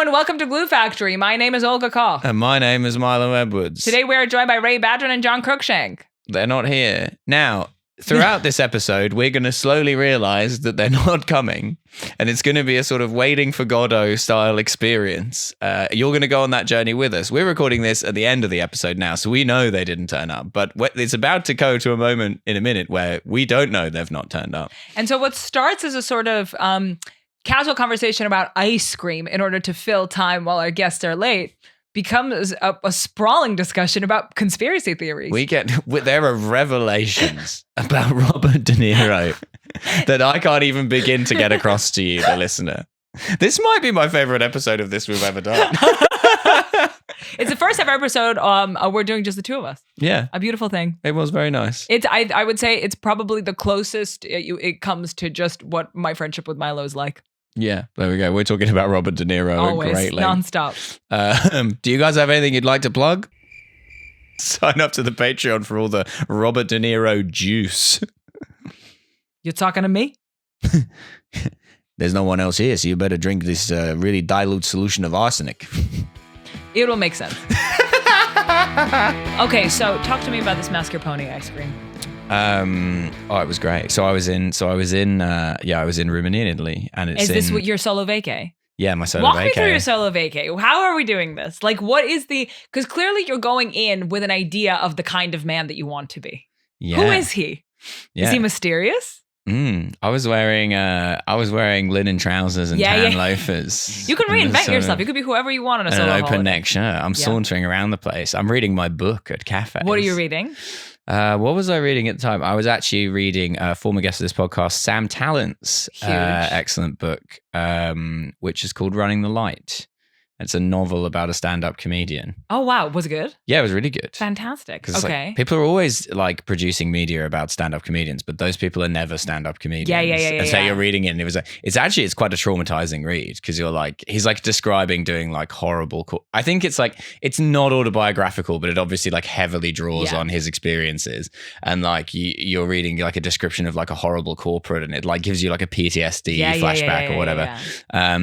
and welcome to Glue Factory. My name is Olga Kaw. And my name is Milo Edwards. Today we are joined by Ray Badron and John Cruikshank. They're not here. Now, throughout this episode, we're going to slowly realize that they're not coming. And it's going to be a sort of waiting for Godot style experience. You're going to go on that journey with us. We're recording this at the end of the episode now, so we know they didn't turn up. But it's about to go to a moment in a minute where we don't know they've not turned up. And so what starts as a sort of casual conversation about ice cream in order to fill time while our guests are late becomes a sprawling discussion about conspiracy theories. There are revelations about Robert De Niro that I can't even begin to get across to you, the listener. This might be my favorite episode of this we've ever done. It's the first ever episode. We're doing just the two of us. Yeah. A beautiful thing. It was very nice. I would say it's probably the closest it comes to just what my friendship with Milo is like. Yeah, there we go. We're talking about Robert De Niro. Always, greatly. nonstop. Do you guys have anything you'd like to plug? Sign up to the Patreon for all the Robert De Niro juice. You're talking to me? There's no one else here, so you better drink this really dilute solution of arsenic. It'll make sense. Okay, so talk to me about this mascarpone ice cream. It was great. I was in Rimini in Italy, and Is this what your solo vacay? Yeah, my solo Walk vacay. me through your solo vacay. How are we doing this? Like, what is because clearly you're going in with an idea of the kind of man that you want to be. Yeah. Who is he? Yeah. Is he mysterious? I was wearing linen trousers and tan loafers. You can reinvent yourself. You could be whoever you want on a solo an open holiday. neck shirt. I'm sauntering around the place. I'm reading my book at cafes. What are you reading? What was I reading at the time? I was actually reading former guest of this podcast, Sam Tallant's excellent book, which is called Running the Light. It's a novel about a stand-up comedian. Oh, wow. Was it good? Yeah, it was really good. Fantastic. Okay. People are always like producing media about stand-up comedians, but those people are never stand-up comedians. Yeah. And so you're reading it and it's quite a traumatizing read because he's like describing doing like horrible, I think it's like, it's not autobiographical, but it obviously like heavily draws on his experiences. And like you're reading like a description of like a horrible corporate and it like gives you like a PTSD flashback or whatever.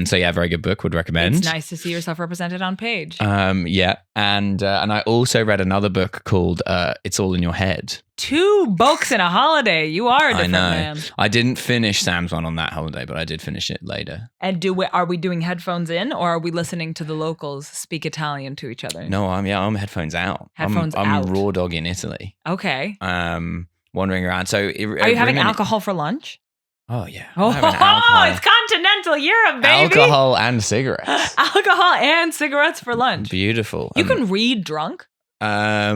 So yeah, very good book, would recommend. It's nice to see yourself represented on page. And I also read another book called It's All in Your Head. 2 books in a holiday. You are a different man. I didn't finish Sam's one on that holiday, but I did finish it later. And are we doing headphones in or are we listening to the locals speak Italian to each other? No, I'm headphones out. Headphones out. I'm raw dog in Italy. Okay. Wandering around. So are you having alcohol for lunch? Oh, yeah. Oh, it's continental Europe, baby. Alcohol and cigarettes. Alcohol and cigarettes for lunch. Beautiful. You can read drunk? Yeah.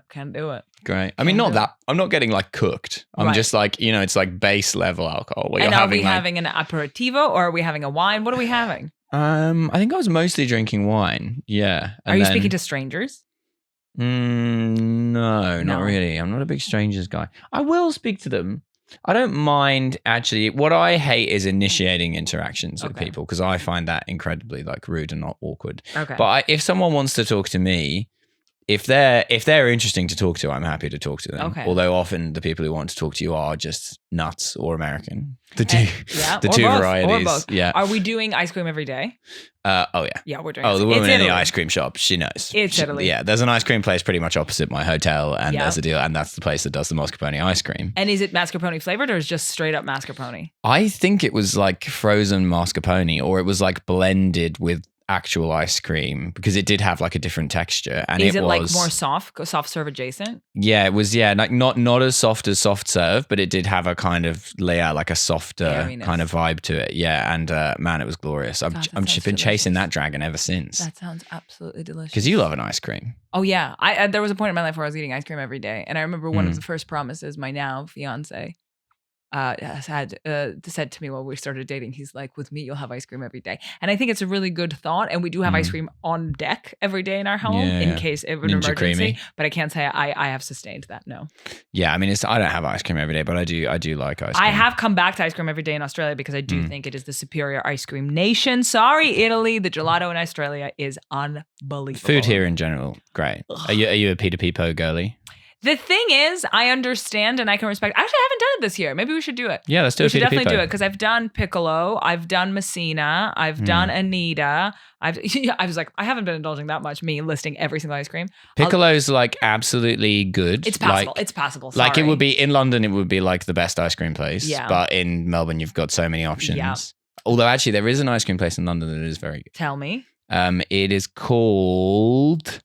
Can't do it. Great. I mean, not that. I'm not getting like cooked. I'm just like, it's like base level alcohol. And are we having an aperitivo or are we having a wine? What are we having? I think I was mostly drinking wine. Yeah. Are you speaking to strangers? No, not really. I'm not a big strangers guy. I will speak to them. I don't mind actually. What I hate is initiating interactions with people because I find that incredibly like rude and not awkward. Okay. But if someone wants to talk to me, if they're interesting to talk to, I'm happy to talk to them. Okay. Although often the people who want to talk to you are just nuts or American. The two both, varieties. Or both. Yeah. Are we doing ice cream every day? Oh yeah. Yeah, we're doing. Oh, the woman in the Italy. ice cream shop, she knows. It's Italy. Yeah, there's an ice cream place pretty much opposite my hotel, and there's a deal, and that's the place that does the mascarpone ice cream. And is it mascarpone flavored or is it just straight up mascarpone? I think it was like frozen mascarpone, or it was like blended with actual ice cream because it did have like a different texture. And is it like more soft serve adjacent? Yeah, it was. Yeah, like not as soft as soft serve, but it did have a kind of layer, like a softer kind of vibe to it. Yeah, and man, it was glorious. I've been chasing that dragon ever since. That sounds absolutely delicious. Because you love an ice cream. Oh yeah, there was a point in my life where I was eating ice cream every day, and I remember one of the first promises my now fiance said to me while we started dating. He's like, with me you'll have ice cream every day, and I think it's a really good thought, and we do have ice cream on deck every day in our home in case of an emergency. Creamy. But I can't say I have sustained that. No. Yeah, I mean, I don't have ice cream every day, but I do like ice cream. I have come back to ice cream every day in Australia because I do think it is the superior ice cream nation. Sorry, Italy, the gelato in Australia is unbelievable. Food here in general, great. Are you a Peter Pipo girly? The thing is, I understand and I can respect. Actually, I haven't done it this year. Maybe we should do it. Yeah, let's do We it. should definitely do it because I've done Piccolo, I've done Messina, I've done Anita. I was like, I haven't been indulging that much. Me listing every single ice cream. Piccolo's like absolutely good. It's passable. It's passable. Sorry. Like it would be in London, it would be like the best ice cream place. Yeah. But in Melbourne, you've got so many options. Yeah. Although actually, there is an ice cream place in London that is very good. Tell me. It is called.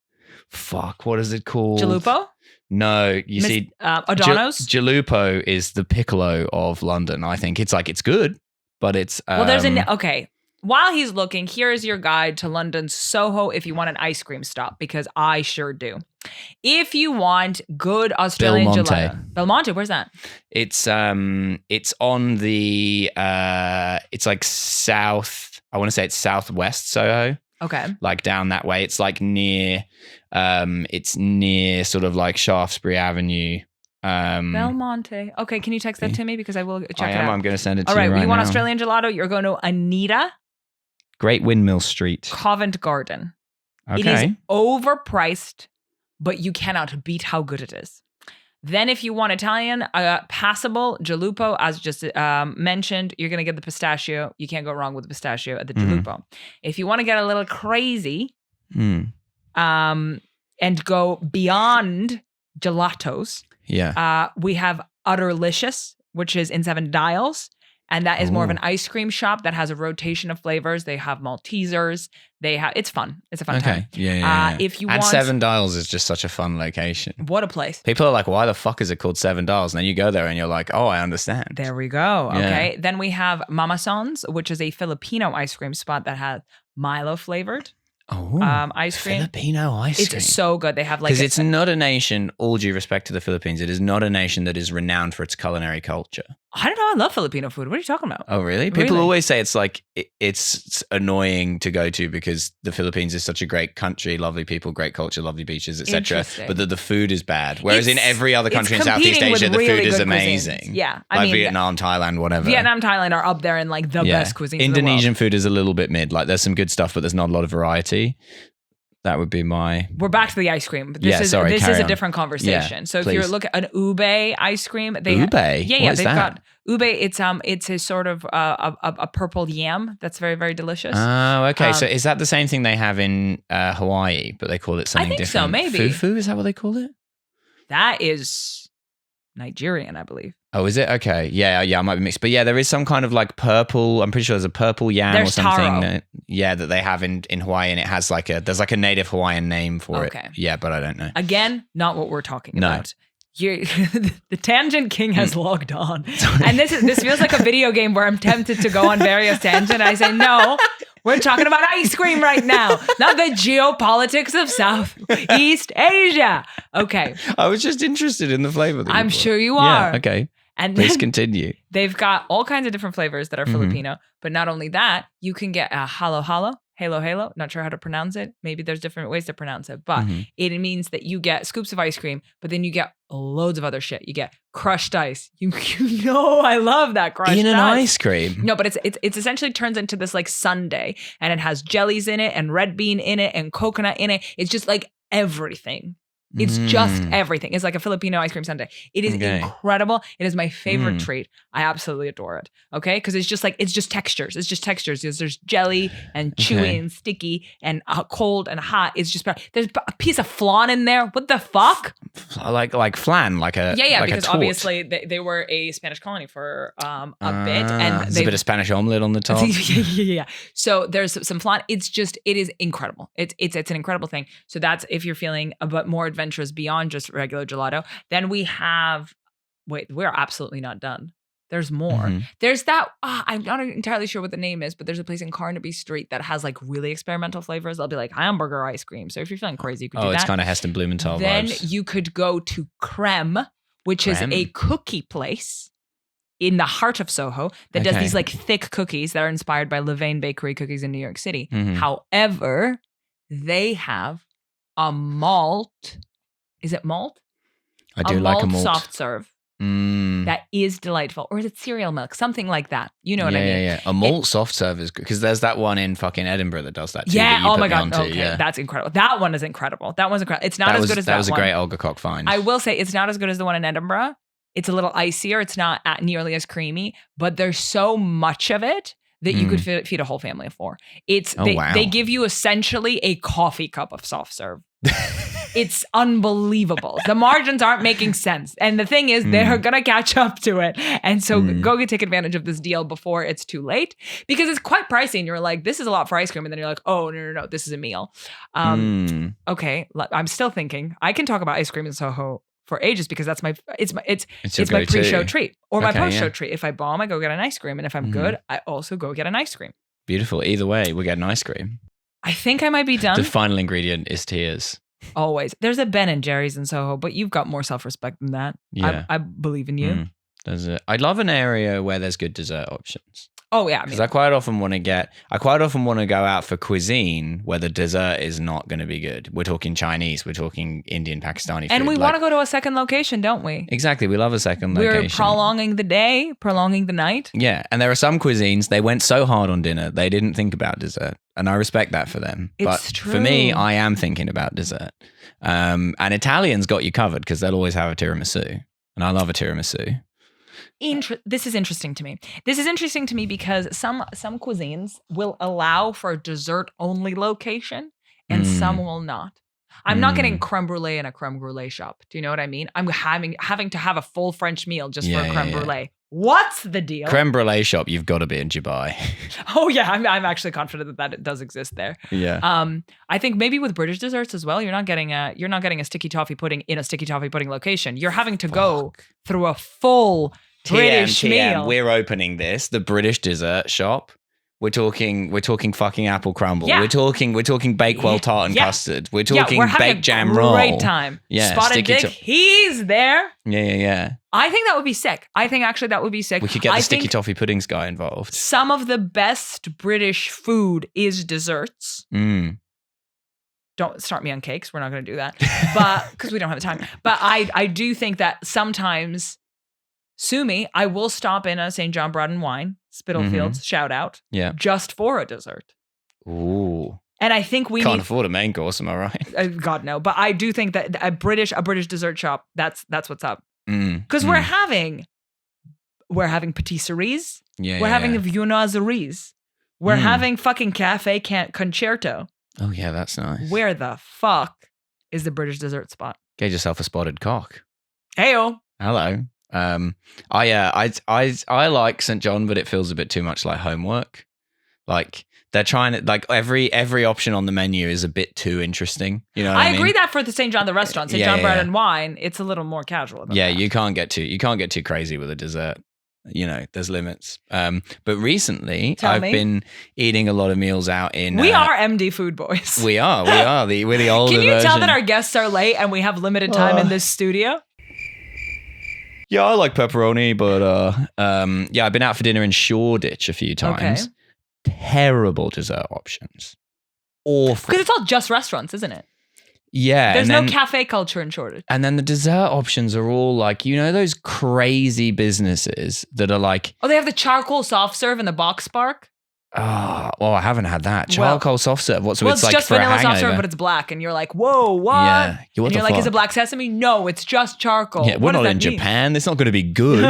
Fuck, what is it called? Jalupo? No, you see, O'Donnell's? Jalupo is the Piccolo of London. I think it's good, but it's well. There's okay. While he's looking, here's your guide to London's Soho if you want an ice cream stop, because I sure do. If you want good Australian gelato, Belmonte, where's that? It's on the it's like south. I want to say it's southwest Soho. Okay. Like down that way. It's like near sort of like Shaftesbury Avenue. Belmonte. Okay, can you text that to me? Because I will check it out. I'm going to send it to you right now. All right, you want now. Australian gelato? You're going to Anita. Great Windmill Street. Covent Garden. Okay. It is overpriced, but you cannot beat how good it is. Then if you want Italian, passable, Jalupo, as just mentioned, you're going to get the pistachio. You can't go wrong with the pistachio at the Jalupo. If you want to get a little crazy and go beyond gelatos, we have Utterlicious, which is in 7 Dials. And that is more of an ice cream shop that has a rotation of flavors. They have Maltesers. It's fun. It's a fun time. Yeah. If you and want 7 Dials is just such a fun location. What a place. People are like, why the fuck is it called 7 Dials? And then you go there and you're like, oh, I understand. There we go. Okay. Then we have Mama Son's, which is a Filipino ice cream spot that has Milo flavored. Ice cream. Filipino ice cream. It's so good. They have like because it's not a nation. All due respect to the Philippines, it is not a nation that is renowned for its culinary culture. I don't know. I love Filipino food. What are you talking about? Oh, really? People always say it's like it's annoying to go to because the Philippines is such a great country, lovely people, great culture, lovely beaches, etc. But the food is bad. Whereas in every other country in Southeast Asia, the food is amazing. Cuisines. Yeah, I mean, Vietnam, Thailand, whatever. Vietnam, Thailand are up there in like the best cuisines. Indonesian food is a little bit mid. Like there's some good stuff, but there's not a lot of variety. That would be my. We're back to the ice cream. This is a different conversation. So if you're looking at an ube ice cream, they've got ube. It's a sort of a purple yam that's very, very delicious. Oh, okay. So is that the same thing they have in Hawaii, but they call it something different? I think so. Maybe fufu, is that what they call it? That is Nigerian, I believe. Oh, is it? Okay. Yeah, I might be mixed. But yeah, there is some kind of like purple, I'm pretty sure there's a purple yam or something. That they have in Hawaii, and it has there's like a native Hawaiian name for it. Yeah, but I don't know. Again, not what we're talking about. The Tangent King has logged on. And this feels like a video game where I'm tempted to go on various tangents. I say, no, we're talking about ice cream right now, not the geopolitics of Southeast Asia. Okay. I was just interested in the flavor. I'm sure you are. Yeah, okay. And please continue. They've got all kinds of different flavors that are Filipino, but not only that, you can get a halo, not sure how to pronounce it. Maybe there's different ways to pronounce it, but it means that you get scoops of ice cream, but then you get loads of other shit. You get crushed ice. You know, I love that crushed ice. In an ice cream? No, but it's essentially turns into this like sundae, and it has jellies in it and red bean in it and coconut in it. It's just like everything. It's just everything. It's like a Filipino ice cream sundae. It is incredible. It is my favorite treat. I absolutely adore it. Okay? Because it's just textures. It's just textures. There's jelly and chewy and sticky and cold and hot. It's just, there's a piece of flan in there. What the fuck? Like flan, like a because a obviously they were a Spanish colony for a bit, and there's a bit of Spanish omelet on the top. Yeah. So there's some flan. It is incredible. It's an incredible thing. So that's if you're feeling a bit more adventurous beyond just regular gelato. Then we have. Wait, we're absolutely not done. There's more. There's that. I'm not entirely sure what the name is, but there's a place in Carnaby Street that has like really experimental flavors. They'll be like hamburger ice cream. So if you're feeling crazy, you could do that. Oh, it's kind of Heston Blumenthal then vibes. You could go to Creme, which is a cookie place in the heart of Soho that does these like thick cookies that are inspired by Levain Bakery cookies in New York City. However, they have a malt. Is it malt? I do like a malt soft serve. that is delightful. Or is it cereal milk? Something like that. You know what I mean? Yeah. A malt soft serve is good because there's that one in fucking Edinburgh that does that too. Yeah. That you Oh put my me God. onto, Okay. yeah. That's incredible. That one is incredible. That one's incredible. It's not as good as that one. That was a great Olga Cock find. I will say it's not as good as the one in Edinburgh. It's a little icier. It's not nearly as creamy, but there's so much of it that you could feed a whole family of 4. They give you essentially a coffee cup of soft serve. It's unbelievable. The margins aren't making sense. And the thing is, they're going to catch up to it. And so go take advantage of this deal before it's too late because it's quite pricey. And you're like, this is a lot for ice cream. And then you're like, oh, no, this is a meal. Okay, I'm still thinking. I can talk about ice cream in Soho for ages because that's my pre-show treat or my post-show treat. If I bomb, I go get an ice cream. And if I'm good, I also go get an ice cream. Beautiful. Either way, we get an ice cream. I think I might be done. The final ingredient is tears. Always. There's a Ben and Jerry's in Soho, but you've got more self-respect than that. Yeah. I believe in you. I love an area where there's good dessert options. Oh yeah, because I quite often want to go out for cuisine where the dessert is not going to be good. We're talking Chinese, we're talking Indian, Pakistani food. And we want to go to a second location, don't we? Exactly. We love a second location. We're prolonging the day, prolonging the night. Yeah. And there are some cuisines, they went so hard on dinner, they didn't think about dessert. And I respect that for them. But true. For me, I am thinking about dessert. And Italians got you covered because they'll always have a tiramisu. And I love a tiramisu. This is interesting to me. This is interesting to me because some cuisines will allow for a dessert-only location and some will not. I'm not getting creme brulee in a creme brulee shop. Do you know what I mean? I'm having to have a full French meal just for a creme brulee. What's the deal? Creme brulee shop, you've got to be in Dubai. Oh yeah, I'm actually confident that it does exist there. Yeah. I think maybe with British desserts as well, you're not getting a sticky toffee pudding in a sticky toffee pudding location. You're having to go through a full British meal. We're opening this, the British dessert shop. We're talking fucking apple crumble. Yeah. We're talking Bakewell tart and custard. We're talking baked jam roll. Great time. Yeah, Spotted Dick, he's there. Yeah. I think that would be sick. I think actually that would be sick. We could get the sticky toffee puddings guy involved. Some of the best British food is desserts. Don't start me on cakes. We're not going to do that, but because we don't have the time. But I do think that sometimes. Sue me, I will stop in a St. John Bread and Wine, Spitalfields, shout out, just for a dessert. Ooh. And I think we can't afford a main course, am I right? God no, but I do think that a British dessert shop, that's what's up. Because we're having patisseries, we're having viennoiseries, we're having fucking cafe concerto. Oh yeah, that's nice. Where the fuck is the British dessert spot? Get yourself a spotted cock. Heyo. Hello. I like St. John, but it feels a bit too much like homework. Like they're trying to like every option on the menu is a bit too interesting. You know what I mean? agree that for the St. John the restaurant, St. John Bread and Wine, it's a little more casual. Yeah, you can't get too crazy with a dessert. You know, there's limits. But recently I've been eating a lot of meals out in. We are MD food boys. We are. We're the older version. Can you tell that version. our guests are late and we have limited time in this studio? Yeah, I like pepperoni, but I've been out for dinner in Shoreditch a few times. Okay. Terrible dessert options. Awful. Because it's all just restaurants, isn't it? Yeah. There's no cafe culture in Shoreditch. And then the dessert options are all like, you know, those crazy businesses that are like... Oh, they have the charcoal soft serve and the box spark? Oh, well, I haven't had that. Charcoal soft serve. It's like just for vanilla a hangover. Soft serve, but it's black. And you're like, whoa, what? Yeah. And you're like, is it black sesame? No, it's just charcoal. Yeah, we're not in Japan. It's not going to be good.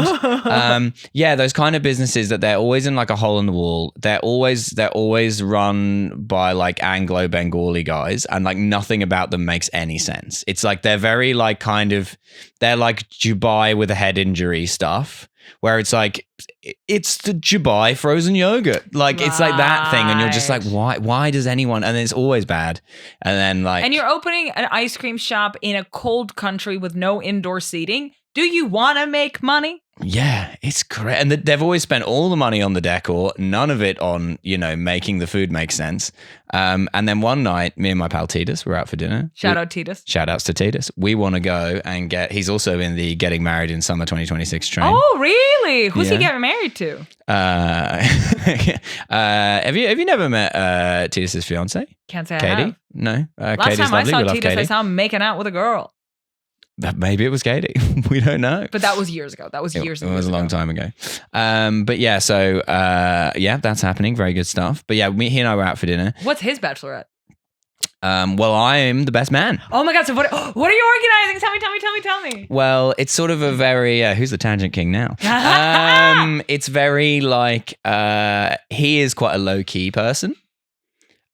Those kind of businesses that they're always in like a hole in the wall. They're always run by like Anglo Bengali guys, and like nothing about them makes any sense. It's like they're very like they're like Dubai with a head injury stuff. Where it's like, it's the Dubai frozen yogurt. Like, It's like that thing. And you're just like, why does anyone? And it's always bad. And then like. And you're opening an ice cream shop in a cold country with no indoor seating. Do you want to make money? Yeah, it's great. And they've always spent all the money on the decor, none of it on, you know, making the food make sense. And then one night, me and my pal Titus were out for dinner. Shout out Titus. Shout outs to Titus. We want to go and he's also in the getting married in summer 2026 train. Oh, really? Who's he getting married to? Have you never met Titus's fiance? Can't say Katie? I have. No. Last Katie's time lovely. I We saw love Titus, Katie. I saw him making out with a girl. Maybe it was Katie. We don't know. But that was years ago. That was years ago. It was a long time ago. But yeah, so that's happening. Very good stuff. But yeah, he and I were out for dinner. What's his bachelorette? Well, I am the best man. Oh my God. So what are you organizing? Tell me. Well, it's sort of a very, who's the tangent king now? It's very like, he is quite a low key person.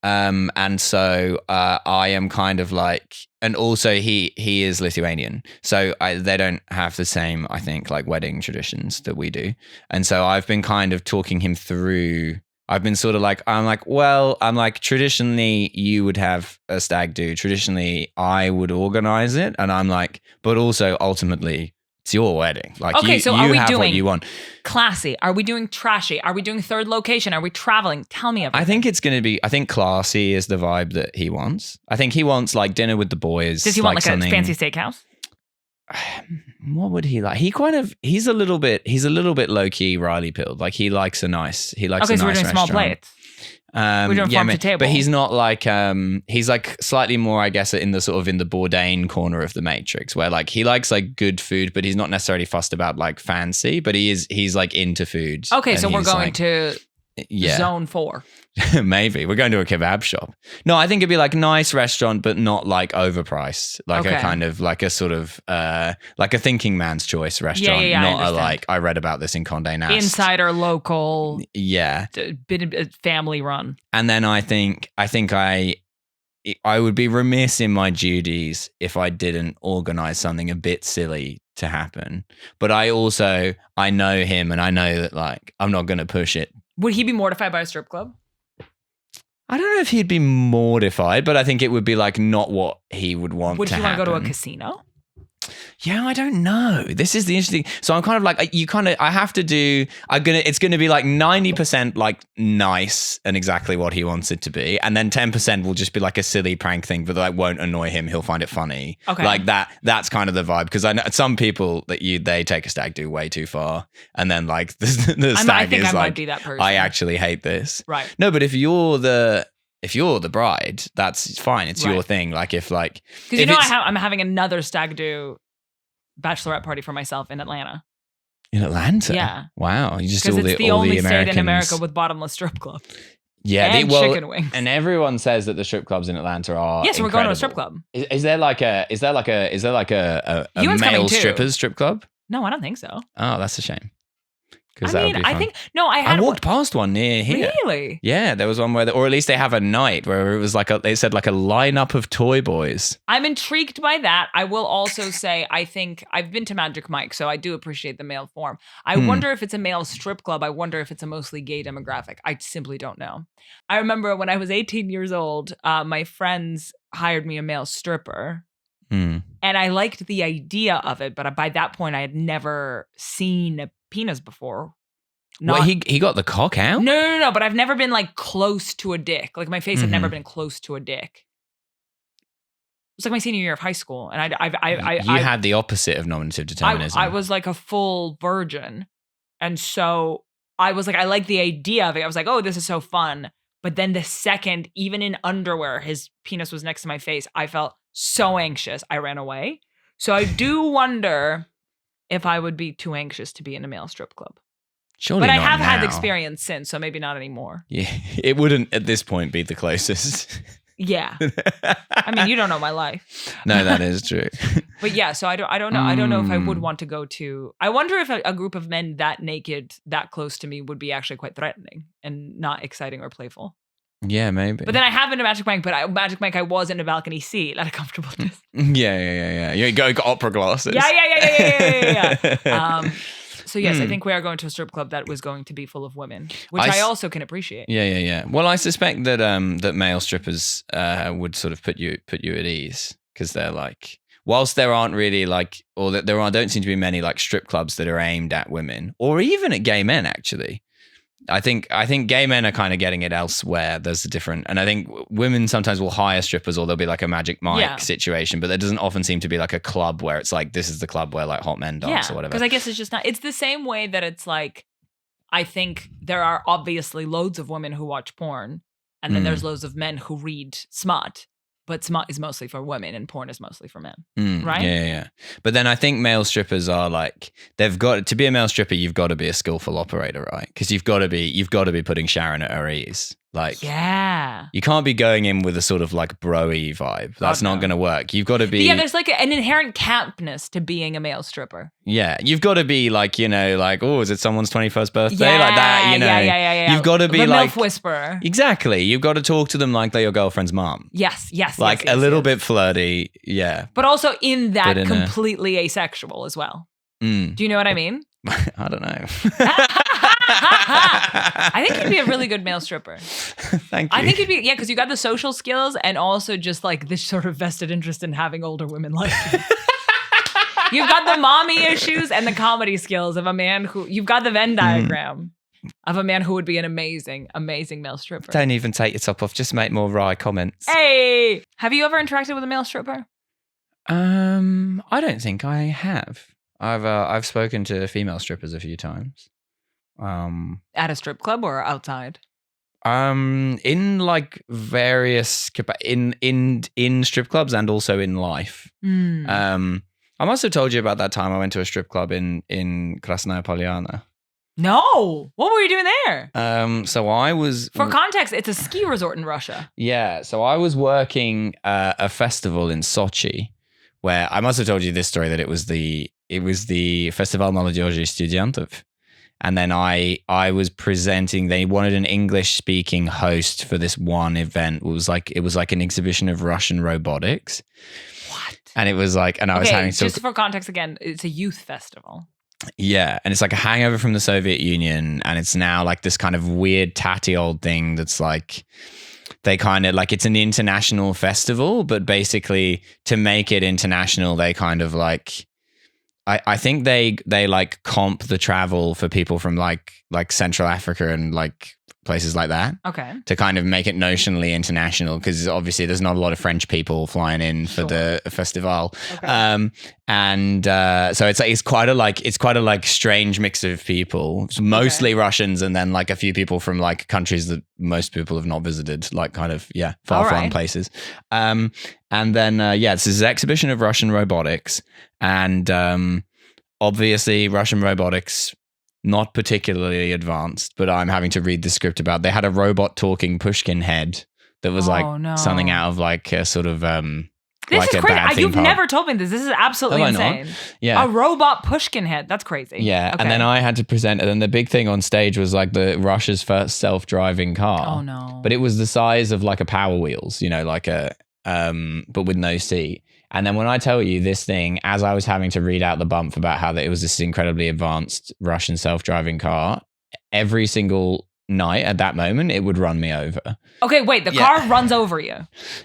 And so I am kind of like, and also he is Lithuanian, so they don't have the same, I think, like wedding traditions that we do. And so I've been kind of talking him through. I've been sort of like, I'm like, traditionally you would have a stag do. Traditionally I would organize it, and I'm like, but also ultimately it's your wedding. Like, okay, so are we doing what you want? Classy? Are we doing trashy? Are we doing third location? Are we traveling? Tell me everything. I think it's going to be, I think classy is the vibe that he wants. I think he wants like dinner with the boys. Does he want like a fancy steakhouse? What would he like? He's a little bit low key, Riley pilled. Like he likes a nice Okay, so we're doing small plates. We're doing farm to table. But he's not like, he's like slightly more, I guess, in the sort of in the Bourdain corner of the Matrix, where like he likes like good food, but he's not necessarily fussed about like fancy, but he's like into food. Okay, so we're going to Zone 4. Maybe. We're going to a kebab shop. No, I think it'd be like a nice restaurant, but not like overpriced. Like a kind of like a sort of like a thinking man's choice restaurant. Yeah, not a like, I read about this in Condé Nast. Insider, local. Yeah. Family run. And then I think I would be remiss in my duties if I didn't organize something a bit silly to happen. But I know him, and I know that like I'm not going to push it. Would he be mortified by a strip club? I don't know if he'd be mortified, but I think it would be like not what he would want Would to he happen. want to go to a casino? Yeah, I don't know. This is the interesting. So I'm kind of like, I have to do, it's going to be like 90% like nice and exactly what he wants it to be. And then 10% will just be like a silly prank thing, but like won't annoy him. He'll find it funny. Okay. Like that's kind of the vibe. Because I know some people that they take a stag do way too far. And then like the stag I think is I like, might be that person. I actually hate this. Right. No, but if you're the bride, that's fine. It's your thing. Like if like, because I'm having another stag do bachelorette party for myself in Atlanta. In Atlanta? Yeah. Wow. You just because it's the only Americans. State in America with bottomless strip club. Yeah, and chicken wings. And everyone says that the strip clubs in Atlanta are yes, we're going to a strip club. Is there like a male strippers strip club? No, I don't think so. Oh, that's a shame. I think no. I walked past one near here. Really? Yeah, there was one where, or at least they have a night where it was like they said like a lineup of toy boys. I'm intrigued by that. I will also say I think I've been to Magic Mike, so I do appreciate the male form. I wonder if it's a male strip club. I wonder if it's a mostly gay demographic. I simply don't know. I remember when I was 18 years old, my friends hired me a male stripper. And I liked the idea of it, but by that point I had never seen a penis before. He got the cock out? No, but I've never been like close to a dick. Like my face had never been close to a dick. It was like my senior year of high school, and I had the opposite of nominative determinism. I was like a full virgin, and so I was like, I like the idea of it. I was like, oh, this is so fun. But then the second, even in underwear, his penis was next to my face, I felt so anxious, I ran away. So I do wonder if I would be too anxious to be in a male strip club. Surely but I not have now. had experience since, so maybe not anymore. Yeah, it wouldn't at this point be the closest. Yeah. I mean, you don't know my life. No, that is true. But yeah, so I don't know. I don't know if I would want to go to. I wonder if a group of men that naked, that close to me would be actually quite threatening and not exciting or playful. Yeah, maybe. But then I have been to Magic Mike, but Magic Mike I was in a balcony seat at a comfortable distance. Yeah. You got opera glasses. Yeah. So yes, I think we are going to a strip club that was going to be full of women, which I also can appreciate. Yeah. Well, I suspect that that male strippers would sort of put you at ease, because they're like, whilst there aren't really like, or that don't seem to be many like strip clubs that are aimed at women or even at gay men. Actually, I think gay men are kind of getting it elsewhere. There's a different, and I think women sometimes will hire strippers, or there'll be like a Magic Mike situation, but there doesn't often seem to be like a club where it's like, this is the club where like hot men dance or whatever. Because I guess it's just not, it's the same way that it's like, I think there are obviously loads of women who watch porn, and then there's loads of men who read smut. but smut is mostly for women and porn is mostly for men. Right? Yeah. But then I think male strippers are like, they've got to be a male stripper. You've got to be a skillful operator, right? Because you've got to be putting Sharon at her ease. Like, you can't be going in with a sort of like bro-y vibe. That's not going to work. You've got to be. Yeah, there's like an inherent campness to being a male stripper. Yeah, you've got to be like, you know, like, oh, is it someone's 21st birthday? Like that, you know. Yeah. You've got to be the like. MILF whisperer. Exactly. You've got to talk to them like they're your girlfriend's mom. Yes. Like a little bit flirty, yeah. But also in that completely asexual as well. Do you know what I mean? I don't know. I think you'd be a really good male stripper. Thank you. I think you'd be, because you got the social skills and also just like this sort of vested interest in having older women like you. You've got the mommy issues and the comedy skills of a man who, you've got the Venn diagram of a man who would be an amazing, amazing male stripper. Don't even take your top off. Just make more wry comments. Hey, have you ever interacted with a male stripper? I don't think I have. I've spoken to female strippers a few times. At a strip club or outside? In like various in strip clubs and also in life. I must have told you about that time I went to a strip club in Krasnaya Polyana. No, what were you doing there? So I was. For context, it's a ski resort in Russia. Yeah, so I was working a festival in Sochi, where I must have told you this story that it was the Festival Молодежи и Студентов. And then I was presenting. They wanted an English-speaking host for this one event. It was like an exhibition of Russian robotics. What? And it was like, and I was having just for context again, it's a youth festival. Yeah, and it's like a hangover from the Soviet Union, and it's now like this kind of weird tatty old thing that's like they kind of like it's an international festival, but basically to make it international, they kind of like. I think they like comp the travel for people from like Central Africa and like places like that. Okay. To kind of make it notionally international, because obviously there's not a lot of French people flying in for the festival. Okay. So it's quite a strange mix of people. It's mostly Russians and then like a few people from like countries that most people have not visited, like kind of far-flung places. And then it's this exhibition of Russian robotics, and obviously Russian robotics not particularly advanced, but I'm having to read the script about. They had a robot talking Pushkin head that was something out of like a sort of this like is a crazy. bad theme You've park. never told me this. This is absolutely insane. Not? Yeah, a robot Pushkin head. That's crazy. Yeah, okay. And then I had to present it, and the big thing on stage was like the Russia's first self-driving car. Oh no! But it was the size of like a Power Wheels, you know, like a but with no seat. And then when I tell you this thing, as I was having to read out the bump about how that it was this incredibly advanced Russian self-driving car, every single night at that moment, it would run me over. Okay, wait, the car runs over you?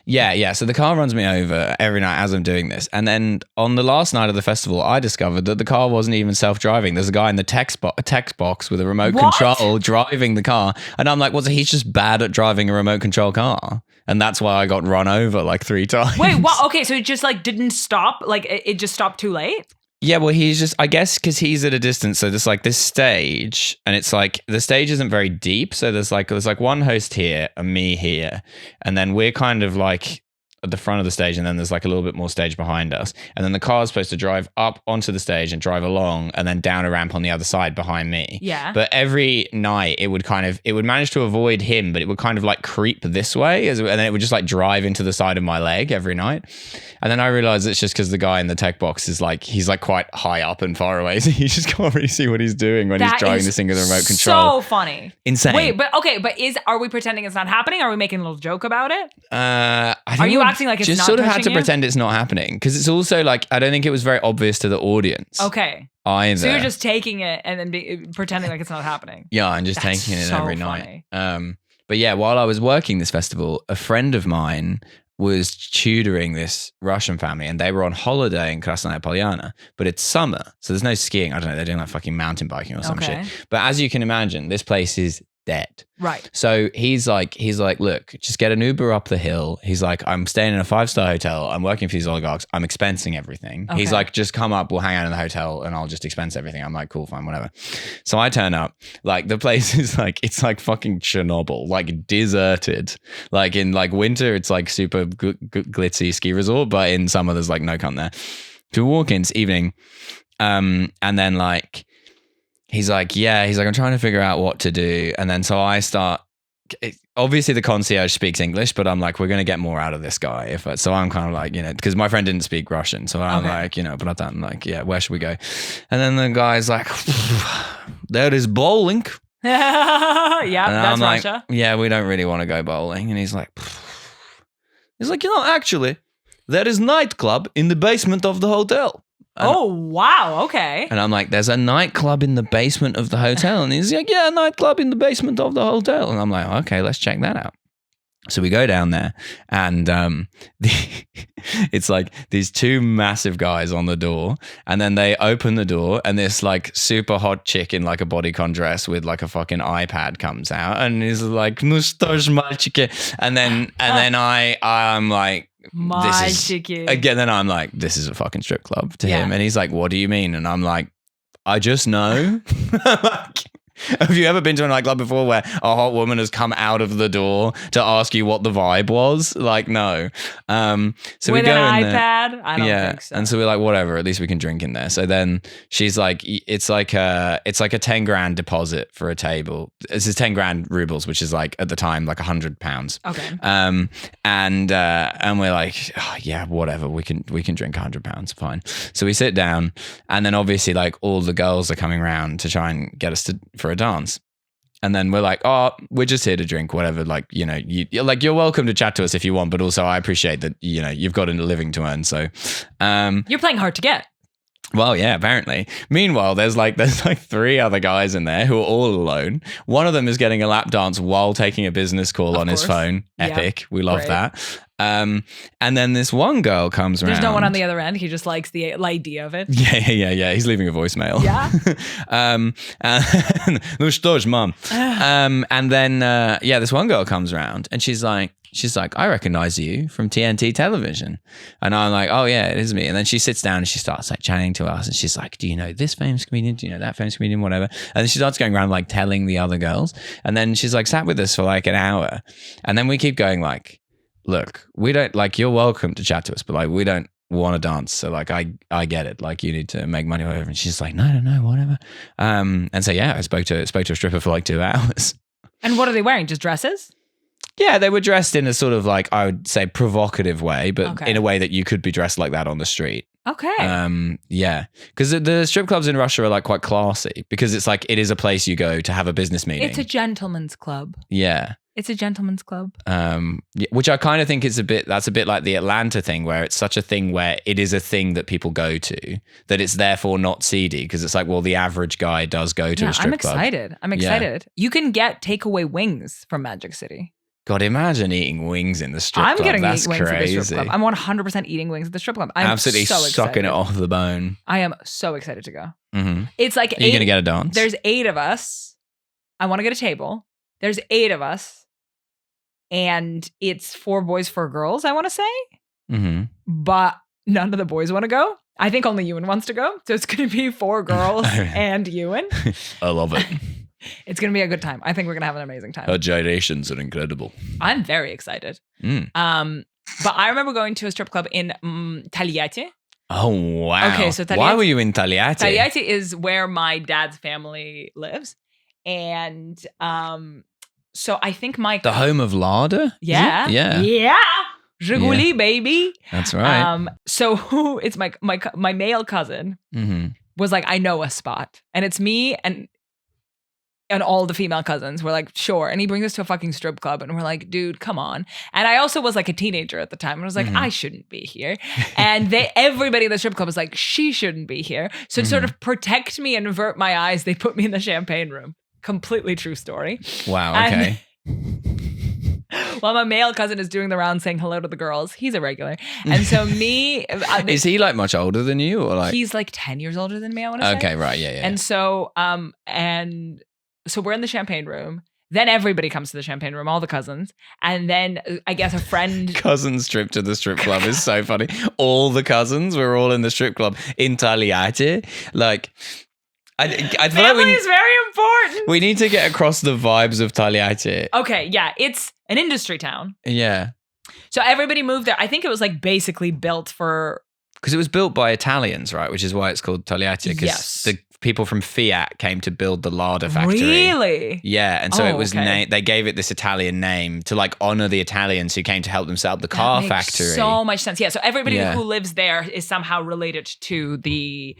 Yeah. So the car runs me over every night as I'm doing this. And then on the last night of the festival, I discovered that the car wasn't even self-driving. There's a guy in the text box with a remote control driving the car. And I'm like, he's just bad at driving a remote control car. And that's why I got run over like 3 times. Wait, what? Okay, so it just like didn't stop? Like it just stopped too late? Yeah, well, he's just, I guess, because he's at a distance. So there's like this stage, and it's like the stage isn't very deep. So there's like one host here and me here, and then we're kind of like at the front of the stage, and then there's like a little bit more stage behind us, and then the car's supposed to drive up onto the stage and drive along, and then down a ramp on the other side behind me. Yeah. But every night it would manage to avoid him, but it would kind of like creep this way, and then it would just like drive into the side of my leg every night. And then I realized it's just because the guy in the tech box is like, he's like quite high up and far away, so you just can't really see what he's doing when he's driving this thing with a remote control. So funny. Insane. Wait, but are we pretending it's not happening? Are we making a little joke about it? I think are you acting like it's just not sort of had to you? pretend it's not happening, because it's also like, I don't think it was very obvious to the audience. Okay. Either. So you're just taking it and then pretending like it's not happening. Yeah, I'm just taking it every night. But yeah, while I was working this festival, a friend of mine was tutoring this Russian family, and they were on holiday in Krasnaya Polyana, but it's summer, so there's no skiing. I don't know, they're doing like fucking mountain biking or some shit. But as you can imagine, this place is dead. Right. So he's like, look, just get an Uber up the hill. He's like, I'm staying in a 5-star hotel. I'm working for these oligarchs. I'm expensing everything. Okay. He's like, just come up. We'll hang out in the hotel and I'll just expense everything. I'm like, cool, fine, whatever. So I turn up. Like the place is like, it's like fucking Chernobyl, like deserted. Like in like winter, it's like super glitzy ski resort, but in summer there's like no cunt there. To walk in, it's evening. And then like, he's like, I'm trying to figure out what to do. And then so I start, obviously the concierge speaks English, but I'm like, we're going to get more out of this guy. So I'm kind of like, because my friend didn't speak Russian. So I'm like, but I'm like, yeah, where should we go? And then the guy's like, there is bowling. Yeah, and that's I'm like, Russia. yeah, we don't really want to go bowling. And he's like, actually, there is nightclub in the basement of the hotel. Oh, wow. Okay. And I'm like, there's a nightclub in the basement of the hotel. And he's like, yeah, a nightclub in the basement of the hotel. And I'm like, okay, let's check that out. So we go down there and it's like these two massive guys on the door, and then they open the door and this like super hot chick in like a bodycon dress with like a fucking iPad comes out and he's like, "Ну что ж, мальчики?" And then I'm like, again, then I'm like, this is a fucking strip club to him. And he's like, what do you mean? And I'm like, I just know. Have you ever been to a nightclub before where a hot woman has come out of the door to ask you what the vibe was? Like, no. So with we go an in iPad? there. I don't think so. And so we're like, whatever, at least we can drink in there. So then she's like, it's like a 10 grand deposit for a table. This is 10 grand rubles, which is like at the time like £100. Okay. And we're like, oh, yeah, whatever, we can drink £100, fine. So we sit down, and then obviously like all the girls are coming around to try and get us for a dance. And then we're like, oh, we're just here to drink, whatever. Like, you're welcome to chat to us if you want, but also I appreciate that, you've got a living to earn. So, you're playing hard to get. Well, yeah, apparently. Meanwhile, there's like 3 other guys in there who are all alone. One of them is getting a lap dance while taking a business call on his phone. Epic. Yeah, we love that. And then this one girl comes around. There's no one on the other end. He just likes the idea of it. Yeah. He's leaving a voicemail. Yeah. No storage, mom. And then this one girl comes around and she's like, I recognize you from TNT television. And I'm like, oh yeah, it is me. And then she sits down and she starts like chatting to us. And she's like, do you know this famous comedian? Do you know that famous comedian? Whatever. And then she starts going around like telling the other girls. And then she's like sat with us for like an hour. And then we keep going like, look, we don't like, you're welcome to chat to us, but like, we don't want to dance. So like, I get it. Like you need to make money or whatever. And she's like, no, whatever. And so, yeah, I spoke to a stripper for like 2 hours. And what are they wearing? Just dresses? Yeah, they were dressed in a sort of like, I would say provocative way, but in a way that you could be dressed like that on the street. Okay. Yeah. Because the strip clubs in Russia are like quite classy because it's like, it is a place you go to have a business meeting. It's a gentleman's club. Yeah. It's a gentleman's club. Which I kind of think is that's a bit like the Atlanta thing where it's such a thing where it is a thing that people go to that it's therefore not seedy because it's like, well, the average guy does go to a strip club. I'm excited. You can get takeaway wings from Magic City. God, imagine eating wings in the strip club. I'm getting That's wings crazy. at the strip club. I'm 100% eating wings at the strip club. I'm absolutely so sucking it off the bone. I am so excited to go. Mm-hmm. It's like Are you going to get a dance? There's 8 of us. I want to get a table. There's 8 of us. And it's 4 boys, 4 girls, I want to say. Mm-hmm. But none of the boys want to go. I think only Ewan wants to go. So it's going to be 4 girls and Ewan. I love it. It's going to be a good time. I think we're going to have an amazing time. Her gyrations are incredible. I'm very excited. But I remember going to a strip club in Tolyatti. Oh, wow. Okay, so Tolyatti, why were you in Tolyatti? Tolyatti is where my dad's family lives. And so I think the home of Lada? Yeah. Yeah. Zhiguli, baby. That's right. So it's my male cousin was like, I know a spot. And it's me and all the female cousins were like, sure. And he brings us to a fucking strip club. And we're like, dude, come on. And I also was like a teenager at the time. And I was like, I shouldn't be here. And everybody in the strip club was like, she shouldn't be here. So to sort of protect me and avert my eyes, they put me in the champagne room. Completely true story. Wow, okay. While my male cousin is doing the round saying hello to the girls, he's a regular. And so me... is he like much older than you? Or like? He's like 10 years older than me, I want to say. Okay, right, yeah. And so... So we're in the champagne room. Then everybody comes to the champagne room, all the cousins. And then I guess a friend. Cousins trip to the strip club is so funny. All the cousins were all in the strip club in Tolyatti. Like, I feel Family like is very important. we need to get across the vibes of Tolyatti. Okay, yeah, it's an industry town. Yeah. So everybody moved there. I think it was like basically built for. Because it was built by Italians, right? Which is why it's called Tolyatti. Because Yes. the people from Fiat came to build the larder factory. Really? Yeah, and so it was okay. they gave it this Italian name to like honor the Italians who came to help them set up the car That makes factory. so much sense. Yeah. So everybody Yeah. who lives there is somehow related to the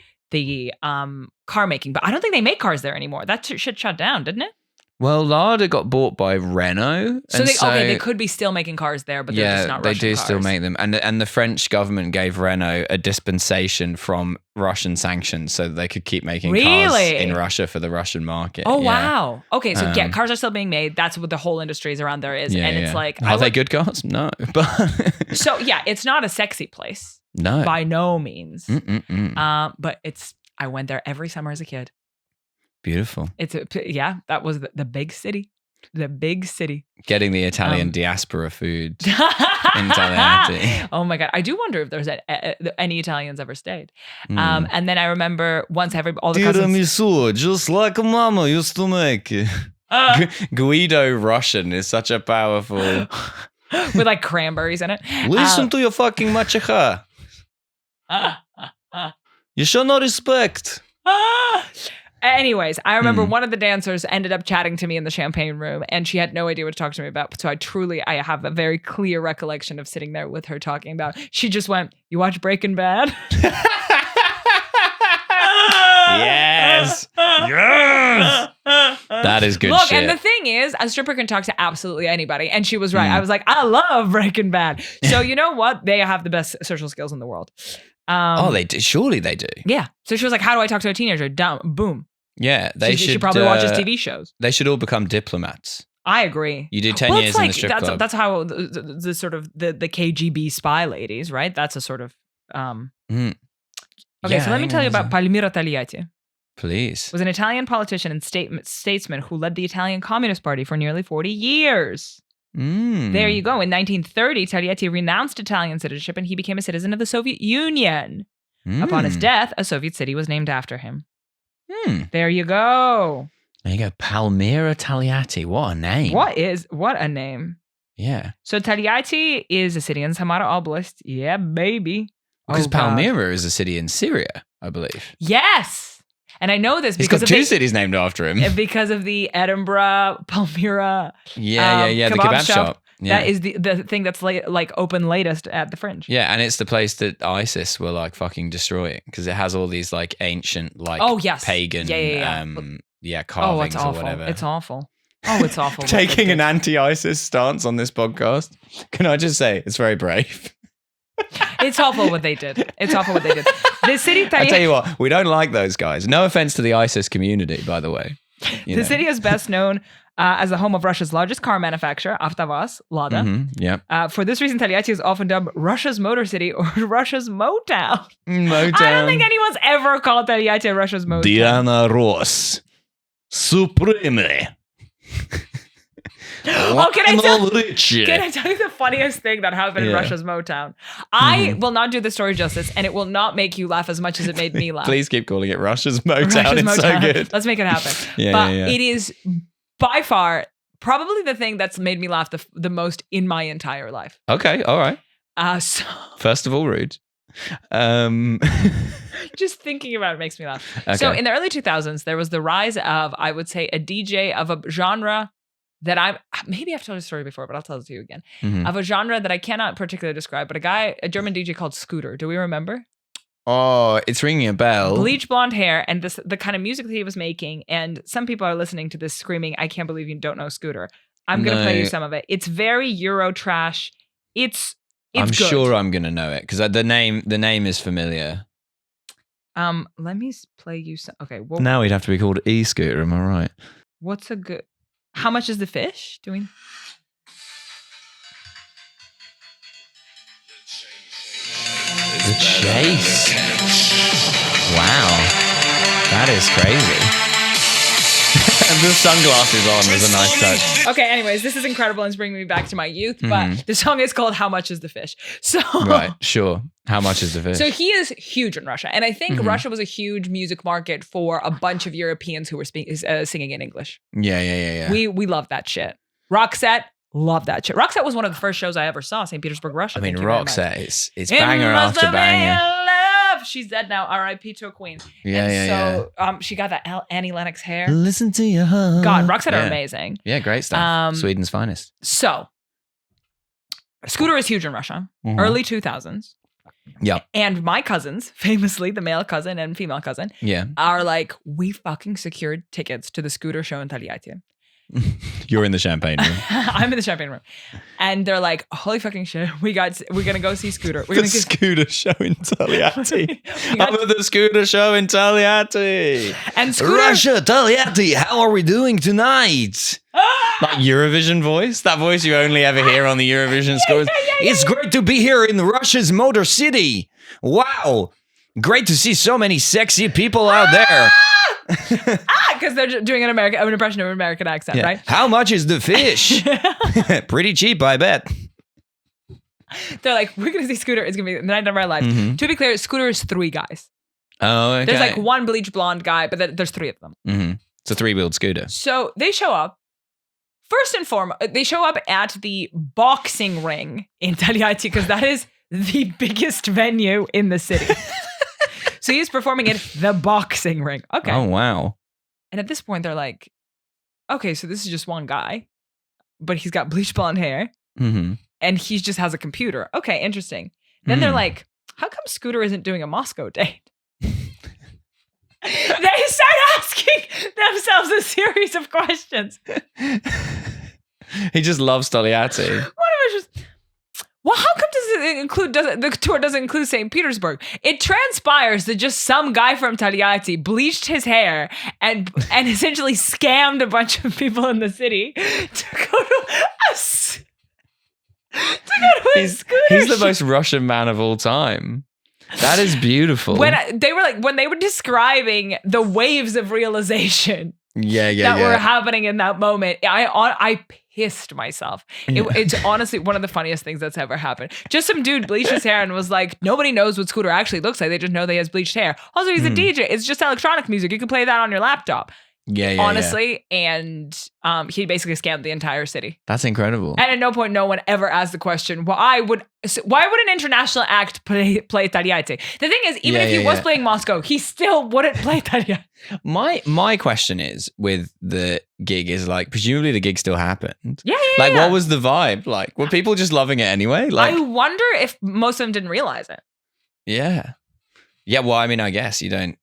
car making, but I don't think they make cars there anymore. That shit shut down, didn't it? Well, Larder got bought by Renault. So they could be still making cars there, but they're just not Russian they do cars. still make them. And the French government gave Renault a dispensation from Russian sanctions so that they could keep making cars in Russia for the Russian market. Oh, yeah. wow. Okay, so cars are still being made. That's what the whole industry is around there is. Yeah, and it's like... Are they good cars? No. But So, yeah, it's not a sexy place. No. By no means. Mm-mm-mm. But I went there every summer as a kid. Beautiful. That was the big city. The big city. Getting the Italian diaspora food in Tolyatti. Oh my God. I do wonder if there's any Italians ever stayed. And then I remember once all the cousins... Tiramisu, just like Mama used to make. Guido Russian is such a powerful... With like cranberries in it. Listen to your fucking machacha. You show no respect. Anyways, I remember one of the dancers ended up chatting to me in the champagne room and she had no idea what to talk to me about. So I have a very clear recollection of sitting there with her talking about, she just went, "You watch Breaking Bad?" Yes. Yes. That is good Look, shit. and the thing is, a stripper can talk to absolutely anybody. And she was right. I was like, I love Breaking Bad. So you know what? They have the best social skills in the world. They do. Surely they do. Yeah. So she was like, how do I talk to a teenager? Boom. Yeah. She probably watches TV shows. They should all become diplomats. I agree. You do 10 years in the strip club. That's how the sort of the KGB spy ladies, right? That's a sort of... Okay, so let me tell you about Palmiro Togliatti. Please. Was an Italian politician and statesman who led the Italian Communist Party for nearly 40 years. There you go. In 1930, Togliatti renounced Italian citizenship and he became a citizen of the Soviet Union. Upon his death, a Soviet city was named after him. There you go. There you go. Palmiro Togliatti. What a name. What a name. Yeah. So Togliatti is a city in Samara Oblast. Yeah, baby. Because Palmyra is a city in Syria, I believe. Yes. And I know this because he's got two cities named after him. Because of the Edinburgh, Palmyra. Yeah. The kebab shop. Yeah. That is the thing that's like open latest at the Fringe. Yeah, and it's the place that ISIS were like fucking destroying because it has all these like ancient like pagan carvings or whatever. It's awful. Oh, it's awful. Taking an anti-ISIS stance on this podcast. Can I just say it's very brave. It's awful what they did. The city. I tell you what, we don't like those guys. No offense to the ISIS community, by the way. The city is best known as the home of Russia's largest car manufacturer, AvtoVAZ, Lada. For this reason, Tolyatti is often dubbed Russia's Motor City or Russia's Motown. I don't think anyone's ever called Tolyatti Russia's Motown. Diana Ross. Supreme. Can I tell you the funniest thing that happened in Russia's Motown? I will not do the story justice, and it will not make you laugh as much as it made me laugh. Please keep calling it Russia's Motown. It's so good. Let's make it happen. It is by far probably the thing that's made me laugh the most in my entire life. Okay, all right. First of all, rude. Just thinking about it makes me laugh. Okay. So in the early 2000s, there was the rise of, I would say, a DJ of a genre that maybe I've told the story before, but I'll tell it to you again. Of a genre that I cannot particularly describe, but a German DJ called Scooter. Do we remember? Oh, it's ringing a bell. Bleach blonde hair and the kind of music that he was making. And some people are listening to this screaming, I can't believe you don't know Scooter. I'm going to play you some of it. It's very Euro trash. It's I'm good. Sure I'm going to know it because the name is familiar. Let me play you some. Okay. Well, now he'd have to be called E-Scooter. Am I right? What's a good... How much is the fish doing? The Chase. Wow. That is crazy. the sunglasses on is a nice touch. Okay, anyways, this is incredible and it's bringing me back to my youth, but the song is called How Much Is the Fish? So Right, sure. How much is the fish? So he is huge in Russia. And I think Russia was a huge music market for a bunch of Europeans who were singing in English. Yeah. We love that shit. Roxette, love that shit. Roxette was one of the first shows I ever saw, St. Petersburg, Russia. I mean, Roxette is banger after banger. Love. She's dead now. R.I.P. to a queen. Yeah. She got that Annie Lennox hair. Listen to your heart. God, Roxette are amazing. Yeah, great stuff. Sweden's finest. So, Scooter is huge in Russia. Early 2000s. Yeah. And my cousins, famously the male cousin and female cousin, are like, we fucking secured tickets to the Scooter show in Tolyatti. You're in the champagne room. I'm in the champagne room. And they're like, holy fucking shit, we're gonna go see Scooter. We're Scooter show in Tolyatti. I'm at the Scooter show in Tolyatti. And Scooter, Russia, Tolyatti, how are we doing tonight? Like Eurovision voice, that voice you only ever hear on the Eurovision scores. It's great to be here in Russia's Motor City. Wow, great to see so many sexy people out there. Because they're doing an impression of an American accent, right? How much is the fish? Pretty cheap, I bet. They're like, we're gonna see Scooter. It's gonna be the night of our lives. To be clear, Scooter is 3 guys. Oh, okay. There's like one bleach blonde guy, but there's 3 of them. It's a 3-wheeled scooter. So they show up. First and foremost, they show up at the boxing ring in Tolyatti because that is the biggest venue in the city. So he's performing at the boxing ring. Okay. Oh, wow. And at this point, they're like, okay, so this is just one guy, but he's got bleach blonde hair and he just has a computer. Okay, interesting. Then they're like, how come Scooter isn't doing a Moscow date? They start asking themselves a series of questions. He just loves Tolyatti. One of us just, well, how come the tour doesn't include St. Petersburg? It transpires that just some guy from Tolyatti bleached his hair and essentially scammed a bunch of people in the city to go to a scooter. He's the most Russian man of all time. That is beautiful. When they were describing the waves of realization that were happening in that moment, I pissed myself. It's honestly one of the funniest things that's ever happened. Just some dude bleached his hair and was like, nobody knows what Scooter actually looks like. They just know that he has bleached hair. Also, he's a DJ. It's just electronic music. You can play that on your laptop. Honestly. And he basically scammed the entire city. That's incredible. And at no point, no one ever asked the question, why would an international act play Tolyatti? The thing is, even if he was playing Moscow, he still wouldn't play Tolyatti. My question is with the gig is like, presumably the gig still happened. Like, what was the vibe? Like, were people just loving it anyway? Like, I wonder if most of them didn't realize it. Yeah. Well, I mean, I guess you're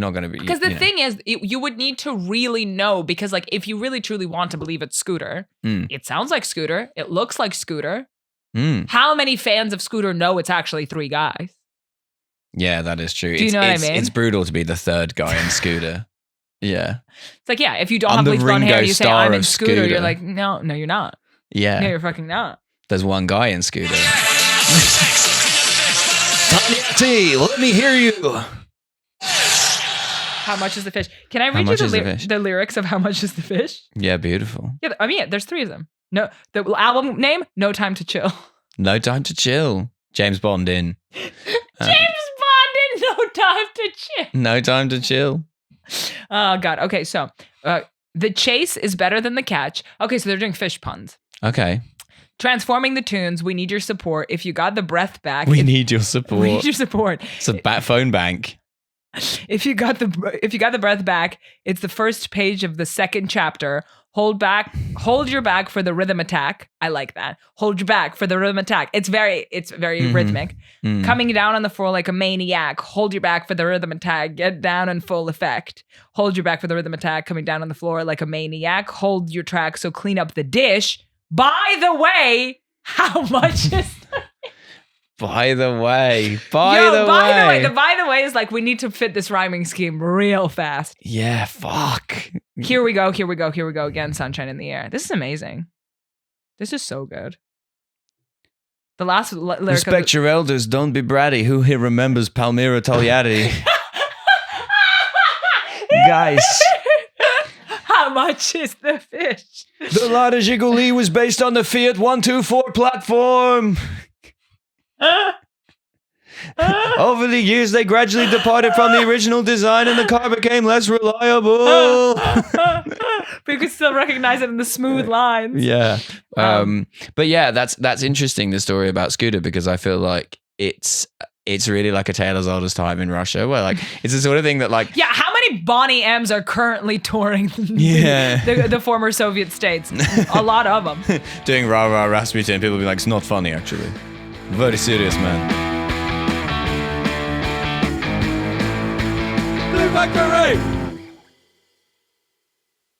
not going to be... Because the thing is, you would need to really know, because like if you really truly want to believe it's Scooter, it sounds like Scooter, it looks like Scooter. How many fans of Scooter know it's actually 3 guys? Yeah, that is true. Do you know what I mean? It's brutal to be the 3rd guy in Scooter. Yeah. It's like, if you don't have bleach blonde hair, you say I'm in Scooter. You're like, no, you're not. Yeah. No, you're fucking not. There's one guy in Scooter. Tolyatti, let me hear you. How much is the fish? Can I read you the lyrics of How Much is the Fish? Yeah, beautiful. Yeah, I mean, there's 3 of them. No, the album name, No Time to Chill. No Time to Chill. James Bond in. James Bond in No Time to Chill. No Time to Chill. Oh, God. Okay, so the chase is better than the catch. Okay, so they're doing fish puns. Okay. Transforming the tunes, we need your support. If you got the breath back. We need your support. We need your support. It's a phone bank. If you got the breath back, it's the first page of the 2nd chapter. Hold your back for the rhythm attack. I like that. Hold your back for the rhythm attack. It's very rhythmic. Coming down on the floor like a maniac. Hold your back for the rhythm attack. Get down in full effect. Hold your back for the rhythm attack. Coming down on the floor like a maniac. Hold your track, so clean up the dish. By the way, how much is... By the way. By the way is like, we need to fit this rhyming scheme real fast. Yeah, fuck. Here we go again, sunshine in the air. This is amazing. This is so good. The last lyric. Respect your elders, don't be bratty. Who here remembers Palmyra Tolyatti? Guys. How How much is the fish? The Lada Gigoli was based on the Fiat 124 platform. Over the years, they gradually departed from the original design and the car became less reliable. But you could still recognize it in the smooth lines. Yeah. But yeah, that's interesting, the story about Scooter, because I feel like it's really like a tale as old as time in Russia, where like it's the sort of thing that like how many Bonnie M's are currently touring the former Soviet states? A lot of them. Doing rah rah Rasputin, people be like, it's not funny actually. Very serious, man. Blue Factory!